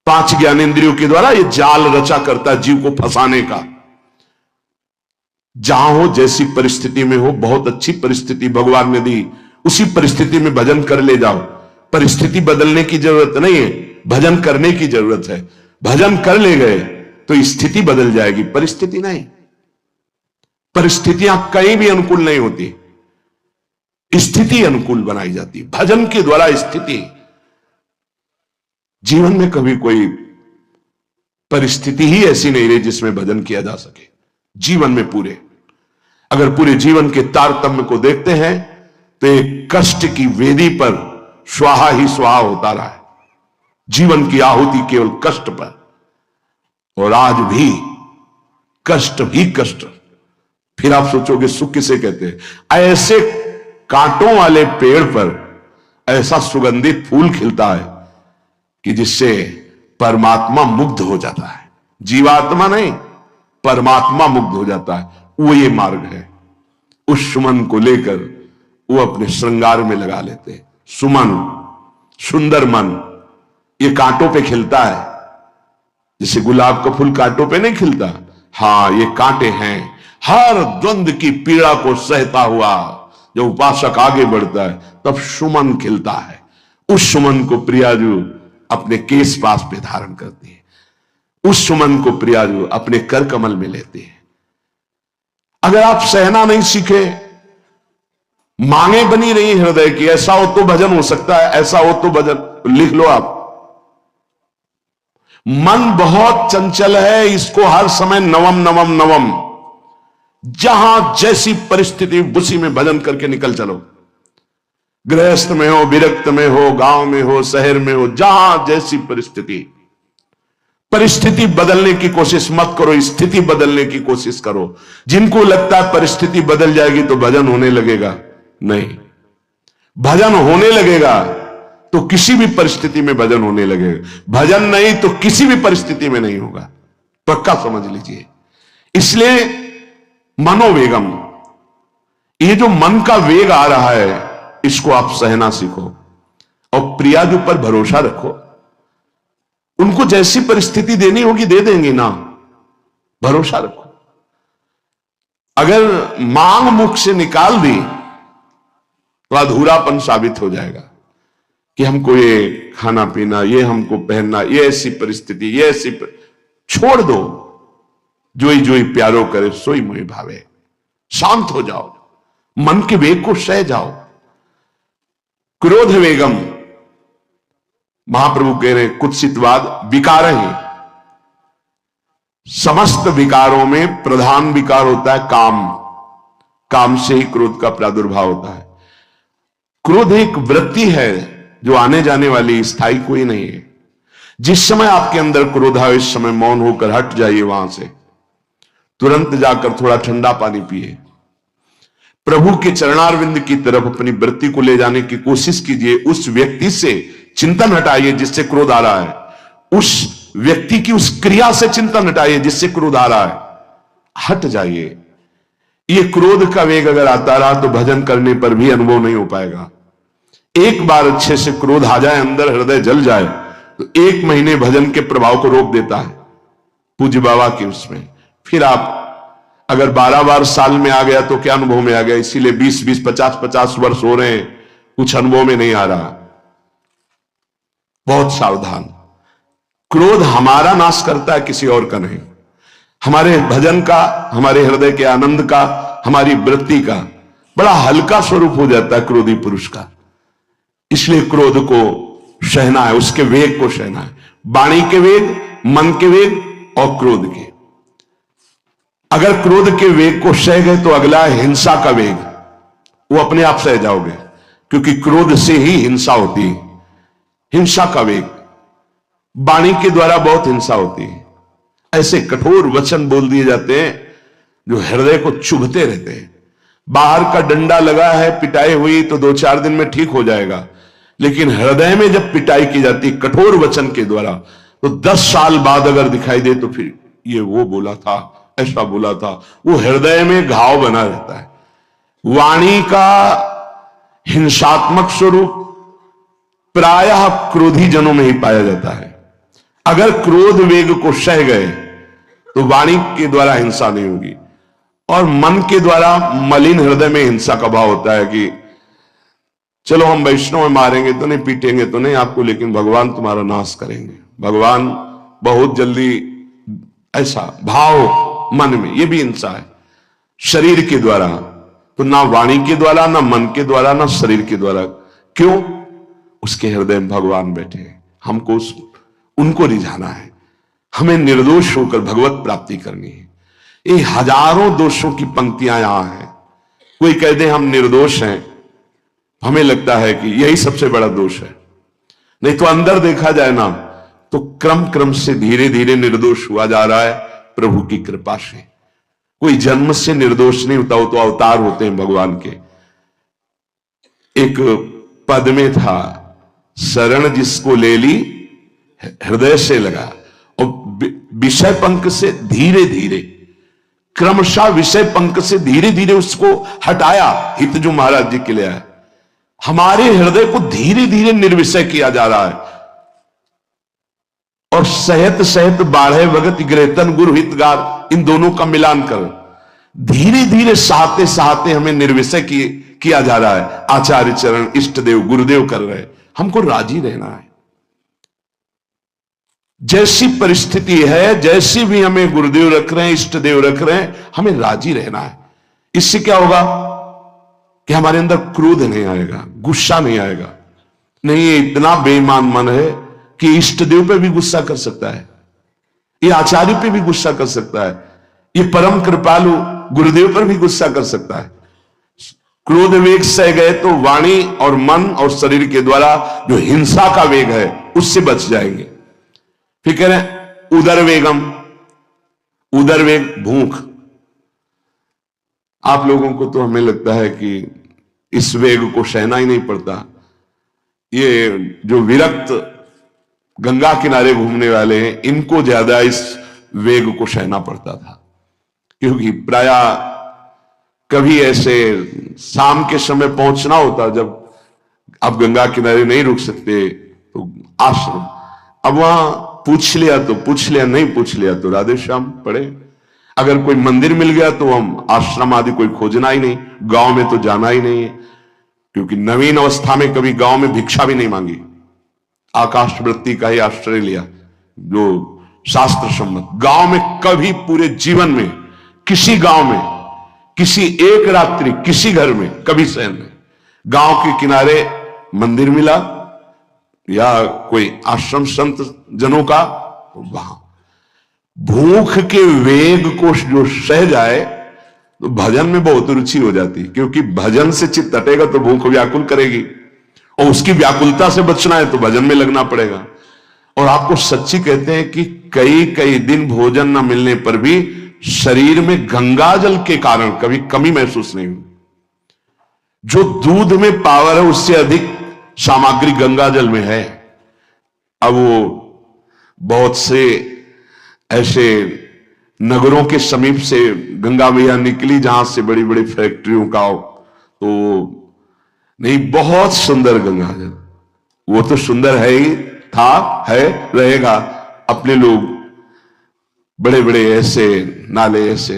5 ज्ञानेंद्रियों के द्वारा ये जाल रचा करता है जीव को फंसाने का। जहां हो, जैसी परिस्थिति में हो, बहुत अच्छी परिस्थिति भगवान ने दी, उसी परिस्थिति में भजन कर ले जाओ। परिस्थिति बदलने की जरूरत नहीं है, भजन करने की जरूरत है। भजन कर ले गए तो स्थिति बदल जाएगी, परिस्थिति नहीं। परिस्थितियां कहीं भी अनुकूल नहीं होती, स्थिति अनुकूल बनाई जाती। भजन के द्वारा स्थिति, जीवन में कभी कोई परिस्थिति ही ऐसी नहीं रही जिसमें भजन किया जा सके। जीवन में पूरे, अगर पूरे जीवन के तारतम्य को देखते हैं तो एक कष्ट की वेदी पर स्वाहा ही स्वाहा होता रहा है। जीवन की आहुति केवल कष्ट पर, और आज भी कष्ट ही कष्ट। फिर आप सोचोगे सुख किसे कहते हैं? ऐसे कांटों वाले पेड़ पर ऐसा सुगंधित फूल खिलता है कि जिससे परमात्मा मुग्ध हो जाता है। जीवात्मा नहीं, परमात्मा मुग्ध हो जाता है। वो ये मार्ग है। उस सुमन को लेकर वो अपने श्रृंगार में लगा लेते हैं। सुमन, सुंदर मन, ये कांटों पे खिलता है। जैसे गुलाब का फूल कांटों पे नहीं खिलता, हां ये कांटे हैं। हर द्वंद की पीड़ा को सहता हुआ जब उपासक आगे बढ़ता है तब सुमन खिलता है। उस सुमन को प्रियाजू अपने केश पास पे धारण करती है। उस सुमन को प्रियाजू अपने कर कमल में लेते हैं। अगर आप सहना नहीं सीखे, मांगे बनी रही हृदय की, ऐसा हो तो भजन हो सकता है, ऐसा हो तो भजन, लिख लो आप। मन बहुत चंचल है, इसको हर समय नवम नवम नवम, जहां जैसी परिस्थिति उसी में भजन करके निकल चलो। गृहस्थ में हो, विरक्त में हो, गांव में हो, शहर में हो, जहां जैसी परिस्थिति, परिस्थिति बदलने की कोशिश मत करो, स्थिति बदलने की कोशिश करो। जिनको लगता है परिस्थिति बदल जाएगी तो भजन होने लगेगा, नहीं। भजन होने लगेगा तो किसी भी परिस्थिति में भजन होने लगेगा। भजन नहीं तो किसी भी परिस्थिति में नहीं होगा, पक्का समझ लीजिए। इसलिए मनोवेगम, ये जो मन का वेग आ रहा है, इसको आप सहना सीखो और प्रियाजू पर भरोसा रखो। उनको जैसी परिस्थिति देनी होगी दे देंगे ना, भरोसा रखो। अगर मांग मुख से निकाल दी तो अधूरापन साबित हो जाएगा कि हमको ये खाना पीना, ये हमको पहनना, ये ऐसी परिस्थिति, ये ऐसी छोड़ दो। जोई जोई प्यारो करे सोई मोहि भावे। शांत हो जाओ, मन के वेग को सह जाओ। क्रोध वेगम, महाप्रभु कह रहे कुत्सितवाद विकार ही। समस्त विकारों में प्रधान विकार होता है काम। काम से ही क्रोध का प्रादुर्भाव होता है। क्रोध एक वृत्ति है जो आने जाने वाली, स्थायी कोई नहीं है। जिस समय आपके अंदर क्रोध आए उस समय मौन होकर हट जाइए वहां से, तुरंत जाकर थोड़ा ठंडा पानी पिए, प्रभु के चरणारविंद की तरफ अपनी वृत्ति को ले जाने की कोशिश कीजिए। उस व्यक्ति से चिंतन हटाइए जिससे क्रोध आ रहा है, उस व्यक्ति की उस क्रिया से चिंतन हटाइए जिससे क्रोध आ रहा है, हट जाइए। ये क्रोध का वेग अगर आता रहा तो भजन करने पर भी अनुभव नहीं हो पाएगा। एक बार अच्छे से क्रोध आ जाए, अंदर हृदय जल जाए, तो 1 महीने भजन के प्रभाव को रोक देता है पूज्य बाबा के उसमें। फिर आप अगर 12 बार साल में आ गया तो क्या अनुभव में आ गया। इसीलिए 20-20, 50-50 वर्ष हो रहे हैं, कुछ अनुभव में नहीं आ रहा। बहुत सावधान। क्रोध हमारा नाश करता है, किसी और का नहीं। हमारे भजन का, हमारे हृदय के आनंद का, हमारी वृत्ति का बड़ा हल्का स्वरूप हो जाता है क्रोधी पुरुष का। इसलिए क्रोध को सहना है, उसके वेग को सहना है। वाणी के वेग, मन के वेग और क्रोध के। अगर क्रोध के वेग को सह गए तो अगला है हिंसा का वेग। वो अपने आप सह जाओगे, क्योंकि क्रोध से ही हिंसा होती है। हिंसा का वेग, वाणी के द्वारा बहुत हिंसा होती है। ऐसे कठोर वचन बोल दिए जाते हैं जो हृदय को चुभते रहते हैं। बाहर का डंडा लगा है, पिटाई हुई तो 2-4 दिन में ठीक हो जाएगा, लेकिन हृदय में जब पिटाई की जाती कठोर वचन के द्वारा तो 10 साल बाद अगर दिखाई दे तो फिर ये वो बोला था, ऐसा बोला था, वो हृदय में घाव बना रहता है। वाणी का हिंसात्मक स्वरूप प्रायः क्रोधी जनों में ही पाया जाता है। अगर क्रोध वेग को सह गए तो वाणी के द्वारा हिंसा नहीं होगी। और मन के द्वारा मलिन हृदय में हिंसा का भाव होता है कि चलो हम वैष्णव में मारेंगे तो नहीं, पीटेंगे तो नहीं आपको, लेकिन भगवान तुम्हारा नाश करेंगे, भगवान बहुत जल्दी, ऐसा भाव मन में, ये भी हिंसा है। शरीर के द्वारा तो ना वाणी के द्वारा, ना मन के द्वारा, ना शरीर के द्वारा। क्यों? उसके हृदय में भगवान बैठे हैं, हमको उनको रिझाना है, हमें निर्दोष होकर भगवत प्राप्ति करनी है। ये हजारों दोषों की पंक्तियां यहां हैं। कोई कह दे हम निर्दोष हैं, हमें लगता है कि यही सबसे बड़ा दोष है। नहीं तो अंदर देखा जाए ना तो क्रम क्रम से धीरे धीरे निर्दोष हुआ जा रहा है प्रभु की कृपा से। कोई जन्म से निर्दोष नहीं होता, वो तो अवतार होते हैं भगवान के। एक पद में था, शरण जिसको ले ली हृदय से लगा, और विषय पंख से धीरे धीरे, क्रमशः विषय पंख से धीरे धीरे उसको हटाया। हित जो महाराज जी के लिए आया, हमारे हृदय को धीरे धीरे निर्विषय किया जा रहा है। और सहत सहत बाढ़े भगत ग्रहतन गुरु हितगार, इन दोनों का मिलान कर धीरे धीरे सहाते सहाते हमें निर्विषय किया जा रहा है। आचार्य चरण, इष्ट देव, गुरुदेव कर रहे हैं, हमको राजी रहना है। जैसी परिस्थिति है, जैसी भी हमें गुरुदेव रख रहे हैं, इष्ट देव रख रहे हैं, हमें राजी रहना है। इससे क्या होगा कि हमारे अंदर क्रोध नहीं आएगा, गुस्सा नहीं आएगा। नहीं, ये इतना बेईमान मन है कि इष्ट देव पे भी गुस्सा कर सकता है, ये आचार्य पे भी गुस्सा कर सकता है, ये परम कृपालु गुरुदेव पर भी गुस्सा कर सकता है। क्रोध वेग सह गए तो वाणी और मन और शरीर के द्वारा जो हिंसा का वेग है उससे बच जाएंगे। फिर कह रहे हैं उदर वेगम, उदर वेग भूख। आप लोगों को तो हमें लगता है कि इस वेग को सहना ही नहीं पड़ता। ये जो विरक्त गंगा किनारे घूमने वाले हैं, इनको ज्यादा इस वेग को सहना पड़ता था, क्योंकि प्राय कभी ऐसे शाम के समय पहुंचना होता जब आप गंगा किनारे नहीं रुक सकते तो आश्रम, अब वहां पूछ लिया तो पूछ लिया, नहीं पूछ लिया तो राधे श्याम पड़े। अगर कोई मंदिर मिल गया तो हम आश्रम आदि कोई खोजना ही नहीं, गांव में तो जाना ही नहीं है, क्योंकि नवीन अवस्था में कभी गांव में भिक्षा भी नहीं मांगी, आकाश वृत्ति का ही आश्रय लिया जो शास्त्र सम्मत। गांव में कभी पूरे जीवन में किसी गांव में किसी एक रात्रि किसी घर में कभी शहर में गांव के किनारे मंदिर मिला या कोई आश्रम संत जनों का, वहां भूख के वेग को जो सह जाए तो भजन में बहुत रुचि हो जाती है, क्योंकि भजन से चित्त हटेगा तो भूख व्याकुल करेगी, और उसकी व्याकुलता से बचना है तो भजन में लगना पड़ेगा। और आपको सच्ची कहते हैं कि कई कई दिन भोजन न मिलने पर भी शरीर में गंगा जल के कारण कभी कमी महसूस नहीं हुई। जो दूध में पावर है उससे अधिक सामग्री गंगा जल में है। अब वो बहुत से ऐसे नगरों के समीप से गंगा मैया निकली जहां से बड़ी बड़ी फैक्ट्रियों का, तो नहीं, बहुत सुंदर गंगा जल, वो तो सुंदर है ही, था, है, रहेगा। अपने लोग बड़े बड़े ऐसे नाले ऐसे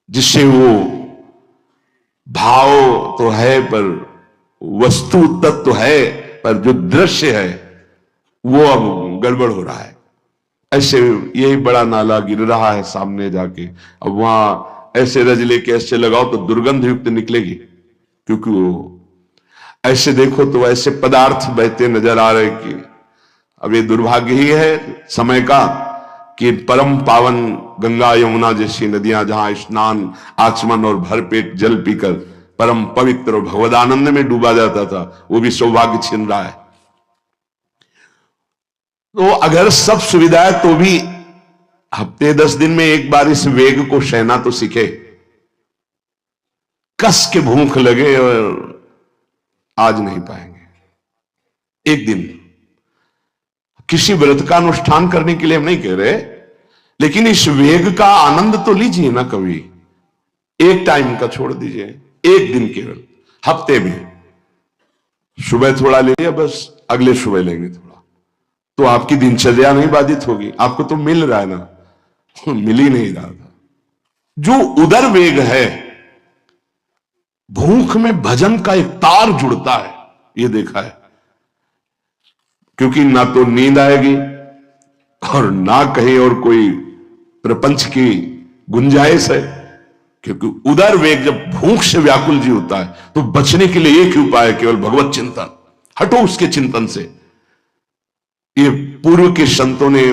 जिससे वो भाव तो है पर वस्तु तत्व है, पर जो दृश्य है वो अब गड़बड़ हो रहा है। ऐसे यही बड़ा नाला गिर रहा है सामने जाके, अब वहां ऐसे रज लेके ऐसे लगाओ तो दुर्गंध युक्त निकलेगी, क्योंकि वो ऐसे देखो तो ऐसे पदार्थ बहते नजर आ रहे कि अब ये दुर्भाग्य ही है समय का कि परम पावन गंगा यमुना जैसी नदियां जहां स्नान आचमन और भरपेट जल पीकर परम पवित्र और भगवदानंद में डूबा जाता था, वो भी सौभाग्य छीन रहा है। तो अगर सब सुविधाएं तो भी हफ्ते 10 दिन में एक बार इस वेग को सहना तो सीखे। कस के भूख लगे और आज नहीं पाएंगे। एक दिन किसी व्रत का अनुष्ठान करने के लिए हम नहीं कह रहे, लेकिन इस वेग का आनंद तो लीजिए ना कभी। एक टाइम का छोड़ दीजिए, एक दिन केवल हफ्ते में सुबह थोड़ा ले लिया, बस अगले सुबह लेंगे थोड़ा, तो आपकी दिनचर्या नहीं बाधित होगी। आपको तो मिल रहा है ना, मिल ही नहीं रहा था। जो उदर वेग है, भूख में भजन का एक तार जुड़ता है, ये देखा है। क्योंकि ना तो नींद आएगी और ना कहीं और कोई प्रपंच की गुंजाइश है। क्योंकि उदर वेग जब भूख से व्याकुल जी होता है तो बचने के लिए एक ही उपाय है, केवल भगवत चिंतन। हटो उसके चिंतन से। ये पूर्व के संतों ने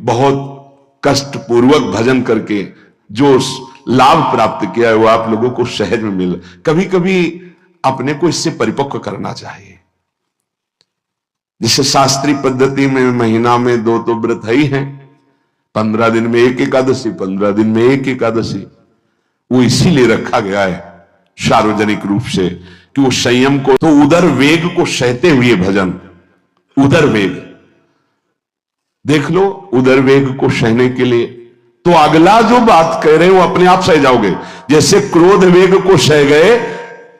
बहुत कष्ट पूर्वक भजन करके जो लाभ प्राप्त किया है वो आप लोगों को सहज में मिल। कभी कभी अपने को इससे परिपक्व करना चाहिए। जैसे शास्त्रीय पद्धति में महीना में 2 तो व्रत ही हैं, 15 दिन में एक एकादशी, 15 दिन में एक एकादशी। वो इसीलिए रखा गया है सार्वजनिक रूप से कि वो संयम को, तो उदर वेग को सहते हुए भजन। उदर वेग देख लो, उदर वेग को सहने के लिए तो अगला जो बात कह रहे हैं वो अपने आप सह जाओगे। जैसे क्रोध वेग को सह गए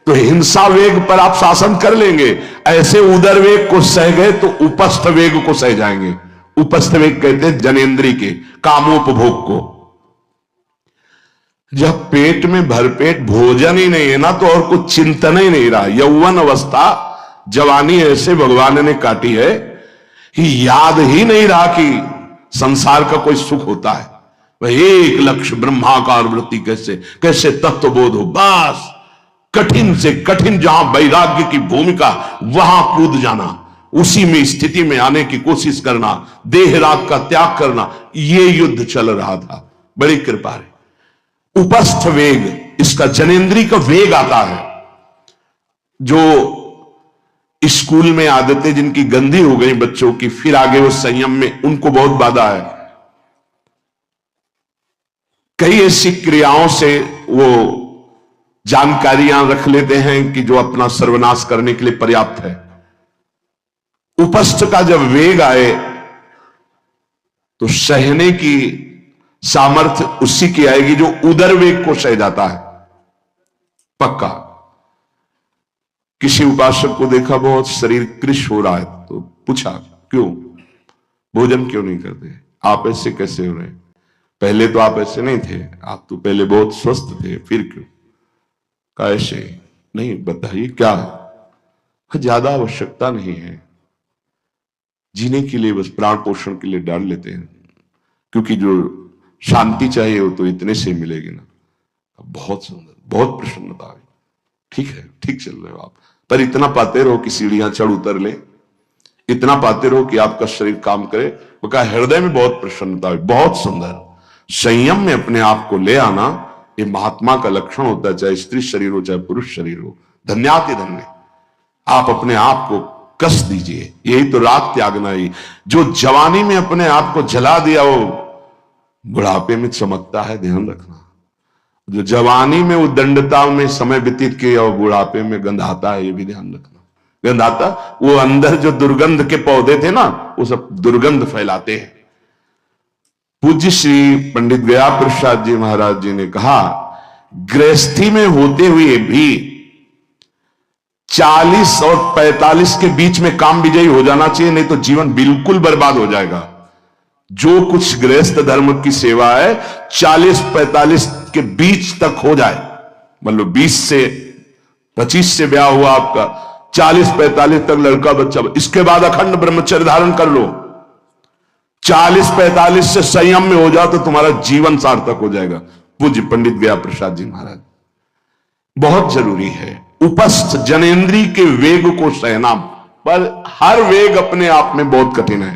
तो हिंसा वेग पर आप शासन कर लेंगे, ऐसे उदर वेग को सह गए तो उपस्थ वेग को सह जाएंगे। उपस्थ वेग कहते हैं जनेंद्री के कामोपभोग को। जब पेट में भरपेट भोजन ही नहीं है ना, तो और कुछ चिंतन ही नहीं रहा। यौवन अवस्था, जवानी ऐसे भगवान ने काटी है कि याद ही नहीं रहा कि संसार का कोई सुख होता है। वह एक लक्ष्य ब्रह्माकार वृत्ति कैसे कैसे तत्वबोध हो, बस कठिन से कठिन जहां वैराग्य की भूमिका वहां कूद जाना, उसी में स्थिति में आने की कोशिश करना, देह राग का त्याग करना, ये युद्ध चल रहा था। बड़ी कृपा है। उपस्थ वेग, इसका जनेंद्री का वेग आता है। जो स्कूल में आदतें जिनकी गंदी हो गई बच्चों की, फिर आगे वो संयम में, उनको बहुत बाधा है। कई ऐसी क्रियाओं से वो जानकारियां रख लेते हैं कि जो अपना सर्वनाश करने के लिए पर्याप्त है। उपस्थ का जब वेग आए तो सहने की सामर्थ्य उसी की आएगी जो उदर वेग को सह जाता है। पक्का। किसी उपासक को देखा बहुत शरीर कृश हो रहा है, तो पूछा क्यों, भोजन क्यों नहीं करते, आप ऐसे कैसे हो रहे, पहले तो आप ऐसे नहीं थे, आप तो पहले बहुत स्वस्थ थे, फिर क्यों, का ऐसे नहीं, बताइए क्या, ज्यादा आवश्यकता नहीं है, जीने के लिए बस प्राण पोषण के लिए डाल लेते हैं, क्योंकि जो शांति चाहिए वो तो इतने से मिलेगी ना। बहुत सुंदर, बहुत प्रसन्नता हुई। ठीक है, ठीक चल रहे हो आप, पर इतना पाते रहो कि सीढ़ियां चढ़ उतर ले, इतना पाते रहो कि आपका शरीर काम करे। वो कहा हृदय में बहुत प्रसन्नता हुई, बहुत सुंदर। संयम में अपने आप को ले आना ये महात्मा का लक्षण होता है, चाहे स्त्री शरीर हो चाहे पुरुष शरीर हो। धन्याति धन्य। आप अपने आप को कस दीजिए, यही तो राग त्यागना ही। जो जवानी में अपने आप को जला दिया वो बुढ़ापे में चमकता है, ध्यान रखना। जो जवानी में उद्दंडता में समय व्यतीत किया और बुढ़ापे में गंधाता है, ये भी ध्यान रखना। गंधाता वो अंदर जो दुर्गंध के पौधे थे ना, वो सब दुर्गंध फैलाते हैं। पूज्य श्री पंडित गया प्रसाद जी महाराज जी ने कहा, गृहस्थी में होते हुए भी 40 और 45 के बीच में काम विजयी हो जाना चाहिए, नहीं तो जीवन बिल्कुल बर्बाद हो जाएगा। जो कुछ गृहस्थ धर्म की सेवा है 40-45 के बीच तक हो जाए, मतलब 20 से 25 से ब्याह हुआ आपका, 40-45 तक लड़का बच्चा, इसके बाद अखंड ब्रह्मचर्य धारण कर लो। 40-45 से संयम में हो जाओ तो तुम्हारा जीवन सार्थक हो जाएगा। पूज्य पंडित गया प्रसाद जी महाराज। बहुत जरूरी है उपस्थ जनेंद्री के वेग को सहना, पर हर वेग अपने आप में बहुत कठिन है।